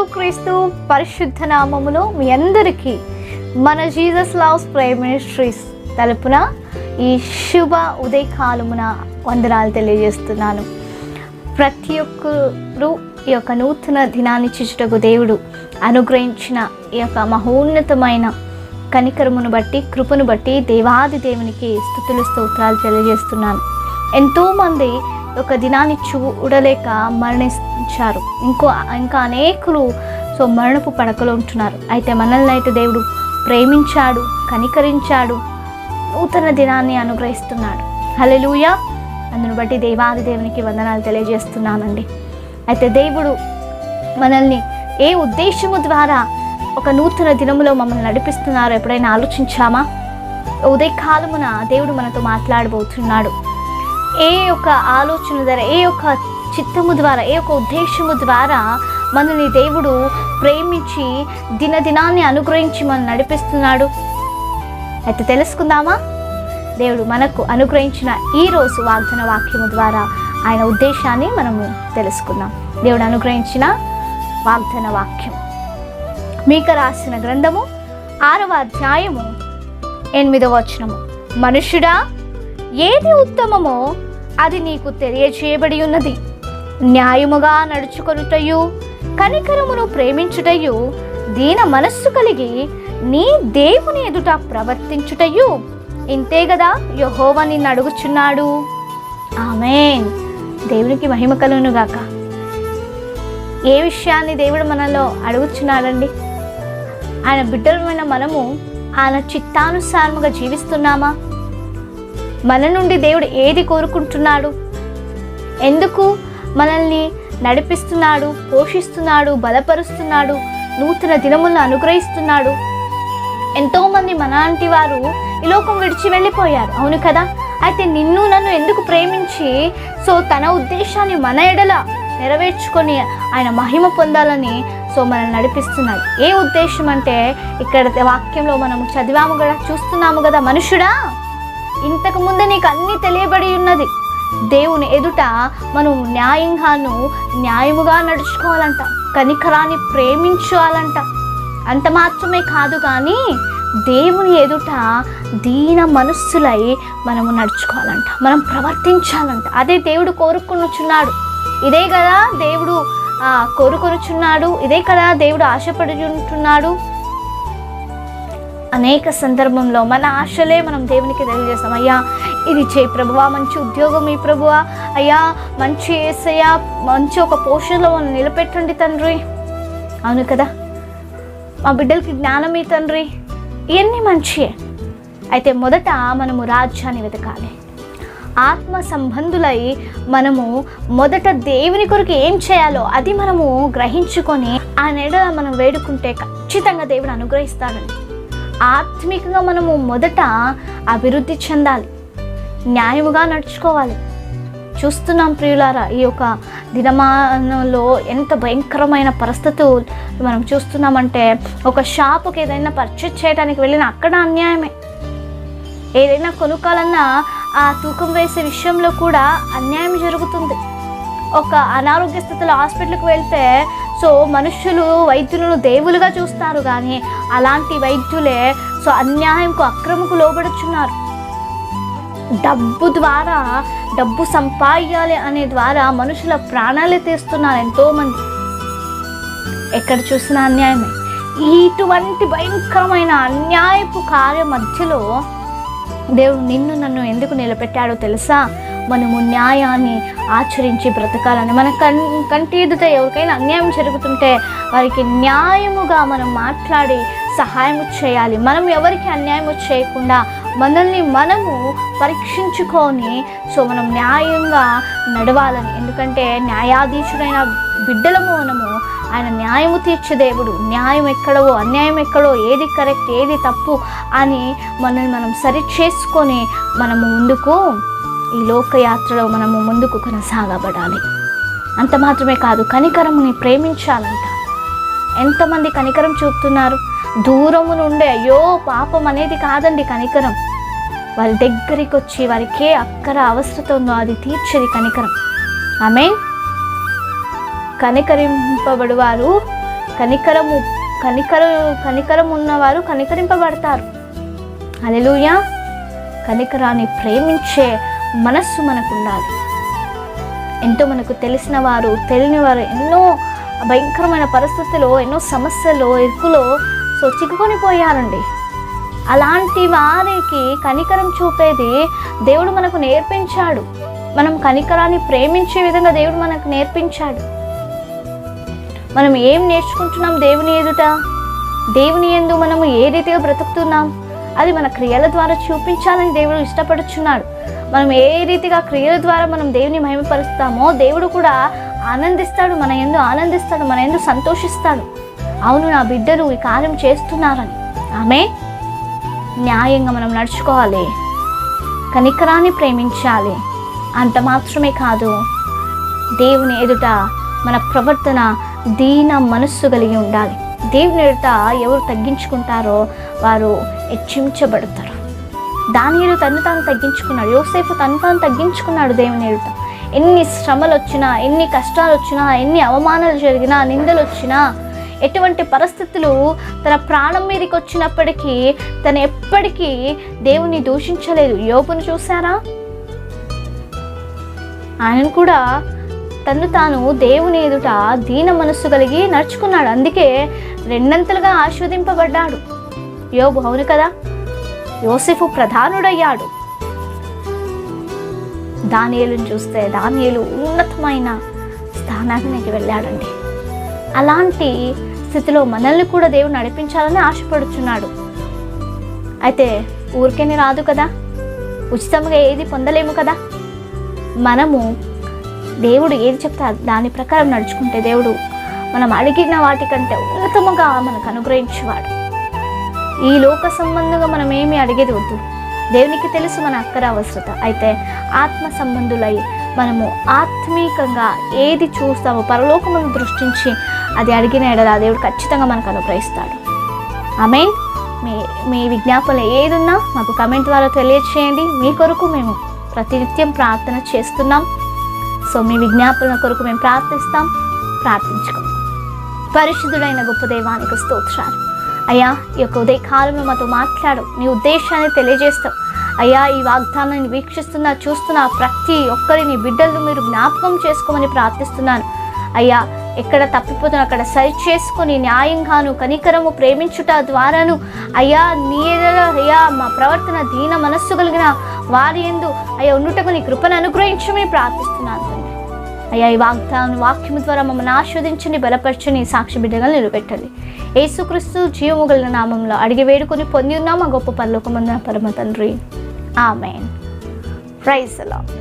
యేసుక్రీస్తు పరిశుద్ధ నామములో మీ అందరికీ మన జీసస్ లవ్స్ ప్రేయర్ మినిస్ట్రీస్ తరపున ఈ శుభ ఉదయకాలమున వందనాలు తెలియజేస్తున్నాను. ప్రతి ఒక్కరు ఈ యొక్క నూతన దినాన్ని చూచుటకు దేవుడు అనుగ్రహించిన ఈ యొక్క మహోన్నతమైన కనికరమును బట్టి, కృపను బట్టి దేవాది దేవునికి స్తుతులు స్తోత్రాలు తెలియజేస్తున్నాను. ఎంతోమంది ఒక దినాన్ని చూడలేక మరణించారు. ఇంకా అనేకులు మరణపు పడకలో ఉంటున్నారు. అయితే మనల్ని అయితే దేవుడు ప్రేమించాడు, కనికరించాడు, నూతన దినాన్ని అనుగ్రహిస్తున్నాడు. హల్లెలూయా. అందును బట్టి దేవాది దేవునికి వందనాలు తెలియజేస్తున్నానండి. అయితే దేవుడు మనల్ని ఏ ఉద్దేశము ద్వారా ఒక నూతన దినములో మమ్మల్ని నడిపిస్తున్నారో ఎప్పుడైనా ఆలోచించామా? ఉదయకాలమున దేవుడు మనతో మాట్లాడబోతున్నాడు. ఏ యొక్క ఆలోచన ద్వారా, ఏ యొక్క చిత్తము ద్వారా, ఏ యొక్క ఉద్దేశము ద్వారా మనల్ని దేవుడు ప్రేమించి దినదినాన్ని అనుగ్రహించి మనం నడిపిస్తున్నాడు. అయితే తెలుసుకుందామా? దేవుడు మనకు అనుగ్రహించిన ఈరోజు వాగ్దాన వాక్యము ద్వారా ఆయన ఉద్దేశాన్ని మనము తెలుసుకుందాం. దేవుడు అనుగ్రహించిన వాగ్దాన వాక్యం మీకా రాసిన గ్రంథము 6వ అధ్యాయము 8వ వచనము. మనుష్యుడా, ఏది ఉత్తమమో అది నీకు తెలియచేయబడి ఉన్నది. న్యాయముగా నడుచుకొనుటయు, కనికరమును ప్రేమించుటయు, దీన మనస్సు కలిగి నీ దేవుని ఎదుట ప్రవర్తించుటయు, ఇంతే కదా యెహోవా నిన్ను అడుగుచున్నాడు. ఆమేన్. దేవునికి మహిమ కలుగును గాక. ఏ విషయాన్ని దేవుడు మనలో అడుగుచున్నాడండి? ఆయన బిడ్డలమైన మనము ఆయన చిత్తానుసారముగా జీవిస్తున్నామా? మన నుండి దేవుడు ఏది కోరుకుంటున్నాడు? ఎందుకు మనల్ని నడిపిస్తున్నాడు, పోషిస్తున్నాడు, బలపరుస్తున్నాడు, నూతన దినములను అనుగ్రహిస్తున్నాడు? ఎంతోమంది మనలాంటి వారు ఈ లోకం విడిచి వెళ్ళిపోయారు, అవును కదా? అయితే నిన్ను నన్ను ఎందుకు ప్రేమించి తన ఉద్దేశాన్ని మన ఎడల నెరవేర్చుకొని ఆయన మహిమ పొందాలని మనల్ని నడిపిస్తున్నాడు. ఏ ఉద్దేశం అంటే ఇక్కడ వాక్యంలో మనం చదివాము కదా, చూస్తున్నాము కదా. మనుషుడా, ఇంతకు ముందే నీకు అన్నీ తెలియబడి ఉన్నది. దేవుని ఎదుట మనం న్యాయముగా నడుచుకోవాలంట, కనికరాన్ని ప్రేమించాలంట. అంత మాత్రమే కాదు కానీ దేవుని ఎదుట దీన మనస్సులై మనము నడుచుకోవాలంట, మనం ప్రవర్తించాలంట. అదే దేవుడు కోరుకునుచున్నాడు. ఇదే కదా దేవుడు కోరుకొనుచున్నాడు. ఇదే కదా దేవుడు ఆశపడి ఉంటున్నాడు. అనేక సందర్భంలో మన ఆశలే మనం దేవునికి తెలియజేస్తాం. అయ్యా ఇది చేయి ప్రభువా, మంచి ఉద్యోగం ఈ ప్రభువా, అయ్యా మంచి యేసయ్యా, మంచి ఒక పోషణలో మనం నిలబెట్టండి తండ్రి, అవును కదా. మా బిడ్డలకి జ్ఞానం ఈ తండ్రి, ఇవన్నీ మంచియే. అయితే మొదట మనము రాజ్యాన్ని వెతకాలి. ఆత్మ సంబంధులై మనము మొదట దేవుని కొరకు ఏం చేయాలో అది మనము గ్రహించుకొని ఆయన ఎడల మనం వేడుకుంటే ఖచ్చితంగా దేవుడు అనుగ్రహిస్తాడండి. ఆత్మికంగా మనము మొదట అభివృద్ధి చెందాలి, న్యాయముగా నడుచుకోవాలి. చూస్తున్నాం ప్రియులారా, ఈ యొక్క దినమానంలో ఎంత భయంకరమైన పరిస్థితులు మనం చూస్తున్నామంటే, ఒక షాపుకి ఏదైనా పర్చేజ్ చేయడానికి వెళ్ళిన అక్కడ అన్యాయమే. ఏదైనా కొనుక్కోవాలన్నా ఆ తూకం వేసే విషయంలో కూడా అన్యాయం జరుగుతుంది. ఒక అనారోగ్య స్థితిలో హాస్పిటల్కి వెళ్తే మనుషులు వైద్యులను దేవులుగా చూస్తారు, కానీ అలాంటి వైద్యులే అన్యాయంకు, అక్రమకు లోబడుచున్నారు. డబ్బు సంపాదించాలి అనే ద్వారా మనుషుల ప్రాణాలే తీస్తున్నారు ఎంతోమంది. ఎక్కడ చూసినా అన్యాయమే. ఇటువంటి భయంకరమైన అన్యాయపు కార్య మధ్యలో దేవుడు నిన్ను నన్ను ఎందుకు నిలబెట్టాడో తెలుసా? మనము న్యాయాన్ని ఆచరించి బ్రతకాలని. మన కంటి ఎదుట ఎవరికైనా అన్యాయం జరుగుతుంటే వారికి న్యాయముగా మనం మాట్లాడి సహాయం చేయాలి. మనం ఎవరికి అన్యాయం చేయకుండా మనల్ని మనము పరీక్షించుకొని మనం న్యాయంగా నడవాలని. ఎందుకంటే న్యాయాధీశుడైన బిడ్డలము మనము. ఆయన న్యాయము తీర్చే దేవుడు. న్యాయం ఎక్కడో, అన్యాయం ఎక్కడో, ఏది కరెక్ట్, ఏది తప్పు అని మనల్ని మనం సరి చేసుకొని మనము ముందుకు ఈ లోకయాత్రలో మనము ముందుకు కొనసాగబడాలి. అంత మాత్రమే కాదు, కనికరముని ప్రేమించాలంట. ఎంతమంది కనికరం చూపుతున్నారు? దూరము నుండే అయ్యో పాపం అనేది కాదండి కనికరం. వారి దగ్గరికి వచ్చి వారికి అక్కర అవసరత ఉందో అది తీర్చేది కనికరం. ఆమేన్. కనికరింపబడువారు కనికరం ఉన్నవారు కనికరింపబడతారు. హల్లెలూయా. కనికరాన్ని ప్రేమించే మనస్సు మనకు ఉండాలి. ఎంతో మనకు తెలిసిన వారు తెలియని వారు ఎన్నో భయంకరమైన పరిస్థితుల్లో, ఎన్నో సమస్యల్లో, ఇరుకులో చిక్కుకొని పోయారండి. అలాంటి వారికి కనికరం చూపేది దేవుడు మనకు నేర్పించాడు. మనం కనికరాన్ని ప్రేమించే విధంగా దేవుడు మనకు నేర్పించాడు. మనం ఏం నేర్చుకుంటున్నాం దేవుని ఎదుట? దేవుని యందు మనము ఏ రీతిగా బ్రతుకుతున్నాం అది మన క్రియల ద్వారా చూపించాలని దేవుడు ఇష్టపడుచున్నాడు. మనం ఏ రీతిగా క్రియల ద్వారా మనం దేవుని మహిమపరుస్తామో దేవుడు కూడా ఆనందిస్తాడు, మన యందు ఆనందిస్తాడు, మన యందు సంతోషిస్తాడు. అవును, నా బిడ్డలు ఈ కార్యం చేస్తున్నారని. ఆమె న్యాయంగా మనం నడుచుకోవాలి, కనికరాన్ని ప్రేమించాలి. అంత మాత్రమే కాదు, దేవుని ఎదుట మన ప్రవర్తన దీన మనస్సు కలిగి ఉండాలి. దేవుని ఎదుట ఎవరు తగ్గించుకుంటారో వారు హెచ్చించబడతారు. దానియేలు తను తాను తగ్గించుకున్నాడు, యోసేపు తను తాను తగ్గించుకున్నాడు దేవుని ఎదుట. ఎన్ని శ్రమలు వచ్చినా, ఎన్ని కష్టాలు వచ్చినా, ఎన్ని అవమానాలు జరిగినా, నిందలు వచ్చినా, ఎటువంటి పరిస్థితులు తన ప్రాణం మీదకి వచ్చినప్పటికీ తను ఎప్పటికీ దేవుని దూషించలేదు. యోబును చూసారా? ఆయన కూడా తను తాను దేవుని ఎదుట దీన మనస్సు కలిగి నడుచుకున్నాడు. అందుకే రెండంతలుగా ఆశీర్వదింపబడ్డాడు యోబు. అవును కదా? యోసేపు ప్రధానుడయ్యాడు. దానియేలును చూస్తే దానియేలు ఉన్నతమైన స్థానానికి వెళ్ళాడండి. అలాంటి స్థితిలో మనల్ని కూడా దేవుడు నడిపించాలని ఆశపడుచున్నాడు. అయితే ఊరికేనే రాదు కదా, ఉచితంగా ఏది పొందలేము కదా. మనము దేవుడు ఏది చెప్తా దాని ప్రకారం నడుచుకుంటే దేవుడు మనం అడిగిన వాటికంటే ఉన్నతముగా మనకు అనుగ్రహించేవాడు. ఈ లోక సంబంధంగా మనం ఏమీ అడిగేది వద్దు. దేవునికి తెలుసు మన అక్కర అవసరత. అయితే ఆత్మ సంబంధులై మనము ఆత్మీకంగా ఏది చూస్తామో పరలోకమును దృష్టించి అది అడిగిన ఎడల దేవుడు ఖచ్చితంగా మనకు అనుగ్రహిస్తాడు. ఆమేన్. మీ విజ్ఞాపనలు ఏదున్నా మాకు కమెంట్ ద్వారా తెలియచేయండి. మీ కొరకు మేము ప్రతినిత్యం ప్రార్థన చేస్తున్నాం. సో మీ విజ్ఞాపన కొరకు మేము ప్రార్థించుకోం. పరిశుద్ధుడైన గొప్ప దైవానికి స్తోత్రాలు. అయ్యా, ఈ యొక్క ఉదయకాలంలో మాతో మాట్లాడు, నీ ఉద్దేశాన్ని తెలియజేస్తావు. అయ్యా, ఈ వాగ్దానాన్ని వీక్షిస్తున్నా చూస్తున్నా ప్రతి ఒక్కరిని బిడ్డలను మీరు జ్ఞాపకం చేసుకోమని ప్రార్థిస్తున్నాను. అయ్యా, ఎక్కడ తప్పిపోతున్నా అక్కడ సరి చేసుకొని న్యాయంగాను కనికరము ప్రేమించుట ద్వారాను అయ్యా నీ అయ్యా మా ప్రవర్తన దీన మనస్సు కలిగిన వారి యందు అయ్యా ఉండుటకు నీ కృపను అనుగ్రహించమని ప్రార్థిస్తున్నాను. అయ్యా, ఈ వాక్యము ద్వారా మమ్మల్ని ఆస్వాదించని బలపరచని సాక్షి బిడ్డగా నిలబెట్టండి. యేసుక్రీస్తు జీవము కలిగిన నామంలో అడిగి వేడుకొని పొంది ఉన్నాం మా గొప్ప పరలోకమందున పరమ తండ్రి. ఆమేన్. Praise the lord.